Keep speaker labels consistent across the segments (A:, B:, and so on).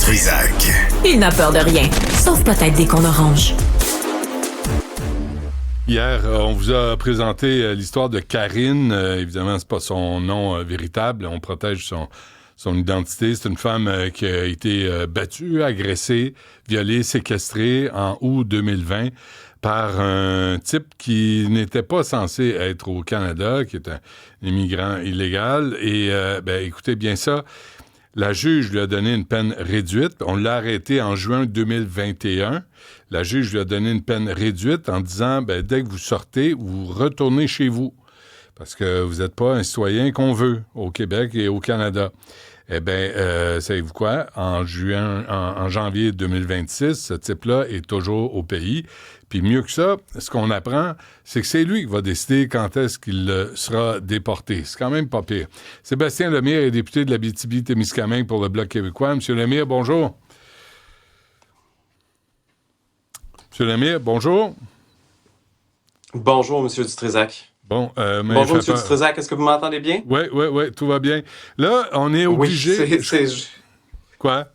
A: Dutrisac.
B: Il n'a peur de rien, sauf peut-être des qu'on orange.
C: Hier, on vous a présenté l'histoire de Karine. Évidemment, c'est pas son nom véritable. On protège son identité. C'est une femme qui a été battue, agressée, violée, séquestrée en août 2020 par un type qui n'était pas censé être au Canada, qui est un immigrant illégal. Et, écoutez bien ça. La juge lui a donné une peine réduite. On l'a arrêté en juin 2021. La juge lui a donné une peine réduite en disant, dès que vous sortez, vous retournez chez vous. Parce que vous n'êtes pas un citoyen qu'on veut au Québec et au Canada. Savez-vous quoi? En janvier 2026, ce type-là est toujours au pays. Puis mieux que ça, ce qu'on apprend, c'est que c'est lui qui va décider quand est-ce qu'il sera déporté. C'est quand même pas pire. Sébastien Lemire est député de l'Abitibi-Témiscamingue pour le Bloc québécois. Monsieur Lemire, bonjour. Monsieur Lemire, bonjour.
D: Bonjour, Monsieur Dutrisac.
C: Bonjour,
D: M. Dutrisac, est-ce que vous m'entendez bien?
C: Oui, tout va bien. Là, on est obligé...
D: Oui,
C: Quoi?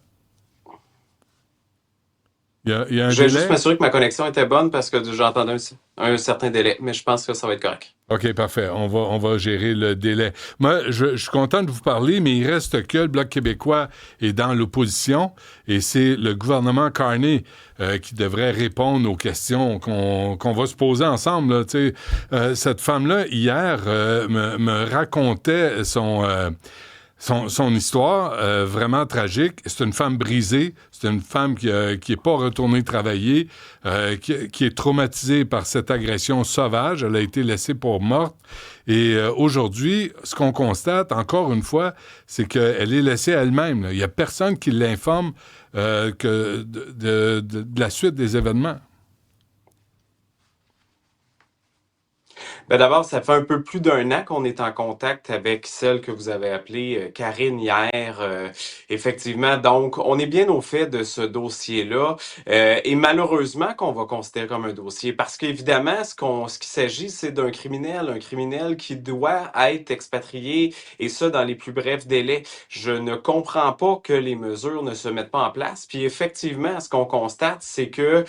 C: Il y a un
D: Je vais
C: délai?
D: juste m'assurer que ma connexion était bonne parce que j'entendais un certain délai, mais je pense que ça va être correct.
C: OK, parfait. On va gérer le délai. Moi, je suis content de vous parler, mais il reste que le Bloc québécois est dans l'opposition et c'est le gouvernement Carney qui devrait répondre aux questions qu'on va se poser ensemble. Là. Cette femme-là, hier, me racontait son histoire vraiment tragique. C'est une femme brisée. C'est une femme qui est pas retournée travailler, qui est traumatisée par cette agression sauvage. Elle a été laissée pour morte. Et aujourd'hui, ce qu'on constate, encore une fois, c'est qu'elle est laissée elle-même. Là. Il n'y a personne qui l'informe que de la suite des événements.
D: D'abord, ça fait un peu plus d'un an qu'on est en contact avec celle que vous avez appelée Karine hier. Effectivement, donc, on est bien au fait de ce dossier-là et malheureusement qu'on va considérer comme un dossier parce qu'évidemment, ce qu'il s'agit, c'est d'un criminel, un criminel qui doit être expatrié et ça dans les plus brefs délais. Je ne comprends pas que les mesures ne se mettent pas en place. Puis effectivement, ce qu'on constate, c'est que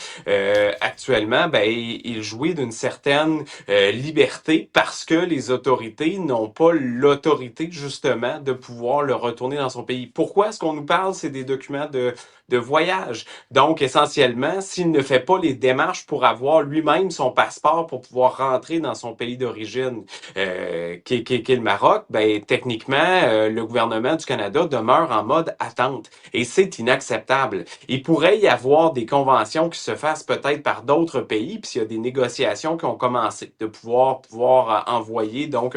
D: actuellement, il jouit d'une certaine liberté parce que les autorités n'ont pas l'autorité, justement, de pouvoir le retourner dans son pays. Pourquoi est-ce qu'on nous parle? C'est des documents de voyage. Donc, essentiellement, s'il ne fait pas les démarches pour avoir lui-même son passeport pour pouvoir rentrer dans son pays d'origine, qui est le Maroc, techniquement, le gouvernement du Canada demeure en mode attente. Et c'est inacceptable. Il pourrait y avoir des conventions qui se fassent peut-être par d'autres pays, puis s'il y a des négociations qui ont commencé, de pouvoir envoyer donc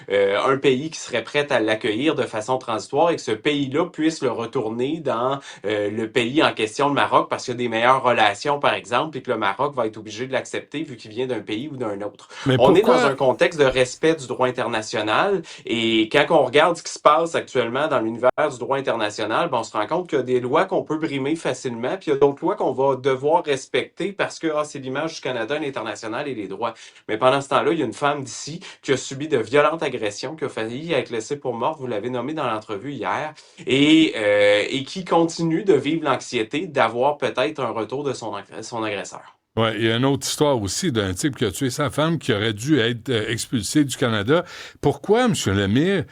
D: un pays qui serait prêt à l'accueillir de façon transitoire et que ce pays-là puisse le retourner dans le pays en question, le Maroc, parce qu'il y a des meilleures relations, par exemple, et que le Maroc va être obligé de l'accepter vu qu'il vient d'un pays ou d'un autre.
C: Mais
D: on
C: pourquoi...
D: est dans un contexte de respect du droit international et quand on regarde ce qui se passe actuellement dans l'univers du droit international, on se rend compte qu'il y a des lois qu'on peut brimer facilement, puis il y a d'autres lois qu'on va devoir respecter parce que c'est l'image du Canada, l'international et les droits. Mais pendant ce temps-là, il y a une femme d'ici qui a subi de violentes agressions, qui a failli être laissée pour morte, vous l'avez nommé dans l'entrevue hier, et qui continue de vivre l'anxiété d'avoir peut-être un retour de son agresseur.
C: Oui, il y a une autre histoire aussi d'un type qui a tué sa femme, qui aurait dû être expulsé du Canada. Pourquoi, M. Lemire,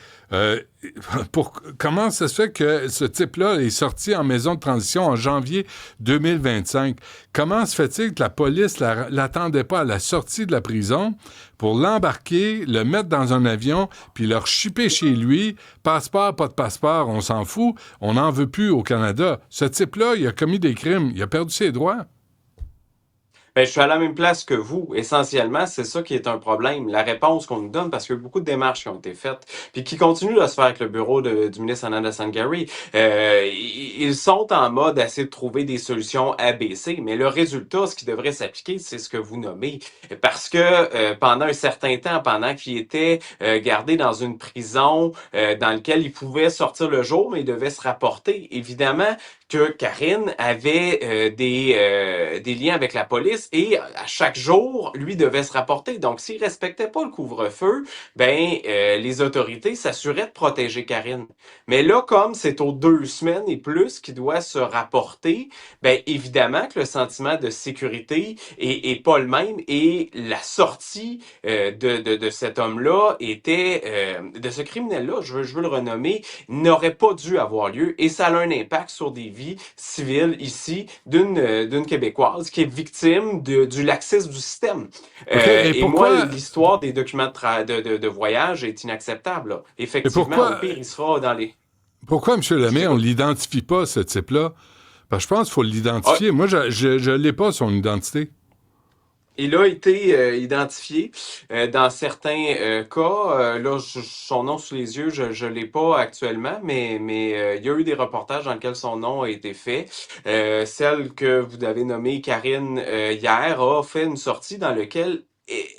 C: comment ça se fait que ce type-là est sorti en maison de transition en janvier 2025? Comment se fait-il que la police l'attendait pas à la sortie de la prison pour l'embarquer, le mettre dans un avion, puis le shipper chez lui? Passeport, pas de passeport, on s'en fout. On n'en veut plus au Canada. Ce type-là, il a commis des crimes. Il a perdu ses droits.
D: Je suis à la même place que vous. Essentiellement, c'est ça qui est un problème. La réponse qu'on nous donne, parce qu'il y a beaucoup de démarches qui ont été faites, puis qui continuent de se faire avec le bureau du ministre Ananda Sangari. Ils sont en mode à essayer de trouver des solutions ABC, mais le résultat, ce qui devrait s'appliquer, c'est ce que vous nommez. Parce que pendant un certain temps, pendant qu'il était gardé dans une prison dans laquelle il pouvait sortir le jour, mais il devait se rapporter, évidemment, que Karine avait des liens avec la police, police et à chaque jour, lui devait se rapporter. Donc, s'il respectait pas le couvre-feu, les autorités s'assuraient de protéger Karine. Mais là, comme c'est aux 2 semaines et plus qu'il doit se rapporter, évidemment que le sentiment de sécurité est pas le même et la sortie de cet homme-là de ce criminel-là, je veux le renommer, n'aurait pas dû avoir lieu et ça a un impact sur des vies civiles ici d'une Québécoise qui est victime du laxisme du système. Et moi, l'histoire des documents de voyage est inacceptable. Là. Effectivement, au pire, il sera dans les...
C: Pourquoi, M. Lemay, on ne l'identifie pas, ce type-là? Parce que je pense qu'il faut l'identifier. Moi, je l'ai pas, son identité.
D: Il a été identifié dans certains cas. Là, son nom sous les yeux, je l'ai pas actuellement, mais il y a eu des reportages dans lesquels son nom a été fait. Celle que vous avez nommée Karine hier a fait une sortie dans laquelle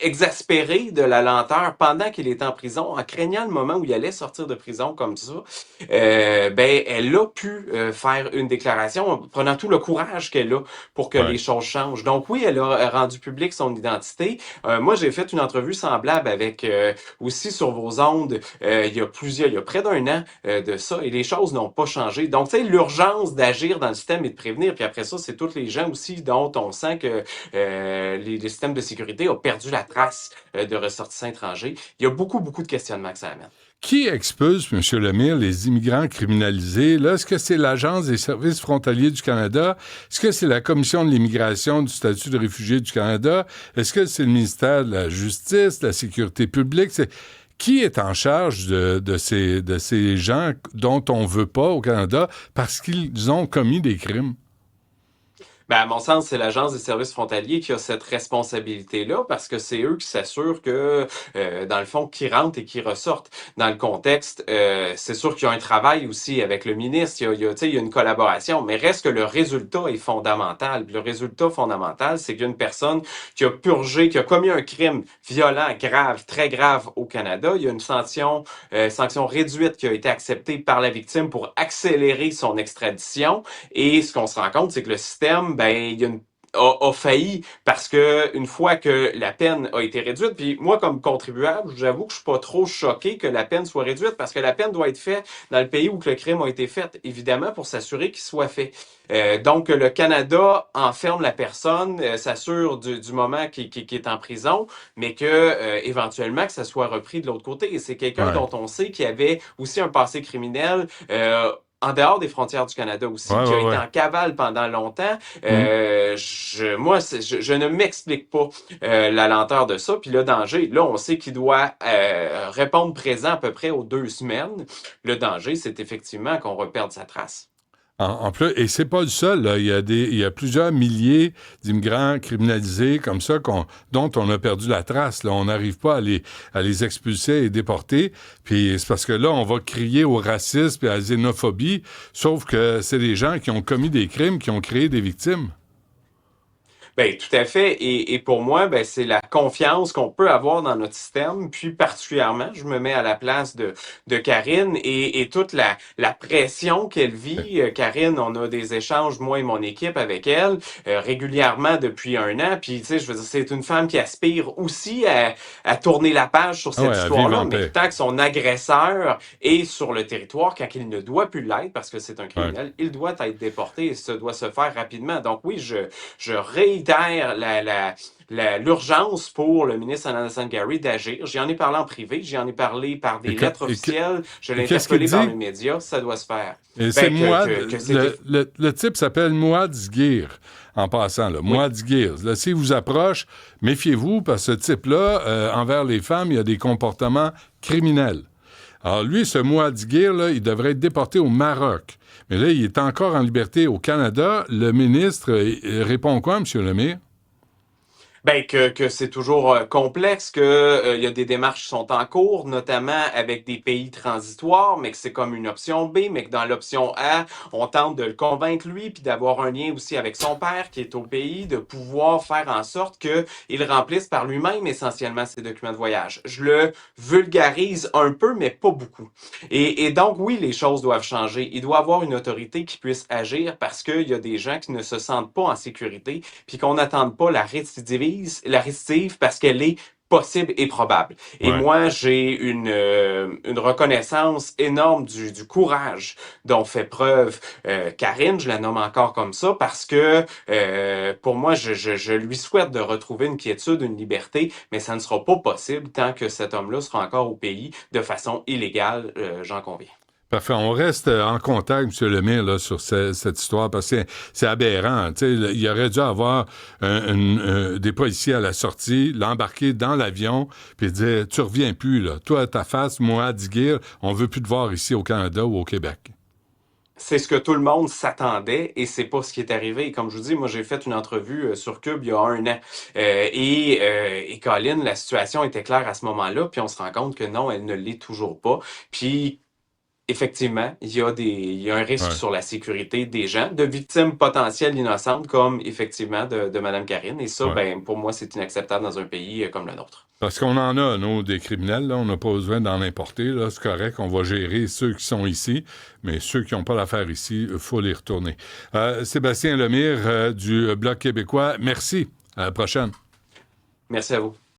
D: exaspéré de la lenteur pendant qu'il était en prison, en craignant le moment où il allait sortir de prison comme ça, elle a pu faire une déclaration en prenant tout le courage qu'elle a pour que les choses changent. Donc oui, elle a rendu public son identité. Moi, j'ai fait une entrevue semblable avec aussi sur vos ondes il y a près d'un an de ça, et les choses n'ont pas changé. Donc, tu sais, l'urgence d'agir dans le système et de prévenir, puis après ça, c'est tous les gens aussi dont on sent que les systèmes de sécurité ont perdu la trace de ressortissants étrangers. Il y a beaucoup de questionnements que ça amène.
C: Qui expulse, M. Lemire, les immigrants criminalisés? Là, est-ce que c'est l'Agence des services frontaliers du Canada? Est-ce que c'est la Commission de l'immigration du statut de réfugié du Canada? Est-ce que c'est le ministère de la Justice, de la Sécurité publique? Qui est en charge de ces gens dont on veut pas au Canada parce qu'ils ont commis des crimes?
D: À mon sens, c'est l'Agence des services frontaliers qui a cette responsabilité-là parce que c'est eux qui s'assurent que, dans le fond, qui rentrent et qui ressortent. Dans le contexte, c'est sûr qu'il y a un travail aussi avec le ministre, il y a une collaboration, mais reste que le résultat est fondamental. Puis le résultat fondamental, c'est qu'il y a une personne qui a purgé, qui a commis un crime violent, grave, très grave au Canada. Il y a une sanction réduite qui a été acceptée par la victime pour accélérer son extradition. Et ce qu'on se rend compte, c'est que le système, a failli parce que une fois que la peine a été réduite, puis moi comme contribuable, j'avoue que je suis pas trop choqué que la peine soit réduite parce que la peine doit être faite dans le pays où que le crime a été fait, évidemment pour s'assurer qu'il soit fait. Donc le Canada enferme la personne, s'assure du moment qui est en prison, mais que éventuellement que ça soit repris de l'autre côté. Et c'est quelqu'un dont on sait qu'il avait aussi un passé criminel. En dehors des frontières du Canada aussi, qui a été en cavale pendant longtemps. Je ne m'explique pas la lenteur de ça. Puis le danger, là, on sait qu'il doit répondre présent à peu près aux 2 semaines. Le danger, c'est effectivement qu'on reperde sa trace.
C: En plus, et c'est pas le seul, là. Il y a plusieurs milliers d'immigrants criminalisés comme ça dont on a perdu la trace. Là. On n'arrive pas à les expulser et déporter. Puis c'est parce que là, on va crier au racisme et à la xénophobie, sauf que c'est des gens qui ont commis des crimes, qui ont créé des victimes.
D: Tout à fait. Et pour moi, c'est la confiance qu'on peut avoir dans notre système. Puis particulièrement, je me mets à la place de Karine et toute la pression qu'elle vit. Karine, on a des échanges, moi et mon équipe, avec elle, régulièrement depuis 1 an. Puis, tu sais, je veux dire, c'est une femme qui aspire aussi à tourner la page sur cette histoire-là, mais tant que son agresseur est sur le territoire, quand il ne doit plus l'être, parce que c'est un criminel, il doit être déporté et ça doit se faire rapidement. Donc oui, je réitère l'urgence pour le ministre Anna Gary d'agir. J'en ai parlé en privé, j'en ai parlé par des lettres officielles, je l'ai interpellé par les médias, ça doit se faire.
C: Et c'est le type s'appelle Mouad Zguir, en passant, là. Mouad Zguir. Là, s'il vous approche, méfiez-vous, parce que ce type-là, envers les femmes, il a des comportements criminels. Alors lui, ce Mouad Zguir, là, il devrait être déporté au Maroc. Mais là, il est encore en liberté au Canada. Le ministre répond quoi, M. Lemire?
D: Ben que c'est toujours complexe, que il y a des démarches qui sont en cours, notamment avec des pays transitoires, mais que c'est comme une option B, mais que dans l'option A, on tente de le convaincre lui, puis d'avoir un lien aussi avec son père qui est au pays, de pouvoir faire en sorte que il remplisse par lui-même essentiellement ses documents de voyage. Je le vulgarise un peu, mais pas beaucoup. Et donc oui, les choses doivent changer. Il doit y avoir une autorité qui puisse agir parce qu'il y a des gens qui ne se sentent pas en sécurité puis qu'on n'attende pas la récidive parce qu'elle est possible et probable. Et
C: Ouais.
D: moi, j'ai une reconnaissance énorme du courage dont fait preuve Karine, je la nomme encore comme ça, parce que pour moi, je lui souhaite de retrouver une quiétude, une liberté, mais ça ne sera pas possible tant que cet homme-là sera encore au pays de façon illégale, j'en conviens.
C: Parfait. On reste en contact, M. Lemire, là, sur cette histoire, parce que c'est aberrant. Tu sais, il aurait dû avoir des policiers à la sortie, l'embarquer dans l'avion, puis dire, tu reviens plus, là. Toi, ta face, moi, Diguire, on veut plus te voir ici au Canada ou au Québec.
D: C'est ce que tout le monde s'attendait et c'est pas ce qui est arrivé. Et comme je vous dis, moi j'ai fait une entrevue sur Cube il y a un an. Et Colin, la situation était claire à ce moment-là, puis on se rend compte que non, elle ne l'est toujours pas. Puis effectivement, il y a un risque
C: Ouais,
D: sur la sécurité des gens, de victimes potentielles innocentes, comme effectivement de Mme Karine. Et ça,
C: ouais.
D: ben, pour moi, c'est inacceptable dans un pays comme le nôtre.
C: Parce qu'on en a, nous, des criminels, là, on n'a pas besoin d'en importer, là, c'est correct, on va gérer ceux qui sont ici, mais ceux qui n'ont pas l'affaire ici, il faut les retourner. Sébastien Lemire du Bloc québécois, merci. À la prochaine.
D: Merci à vous.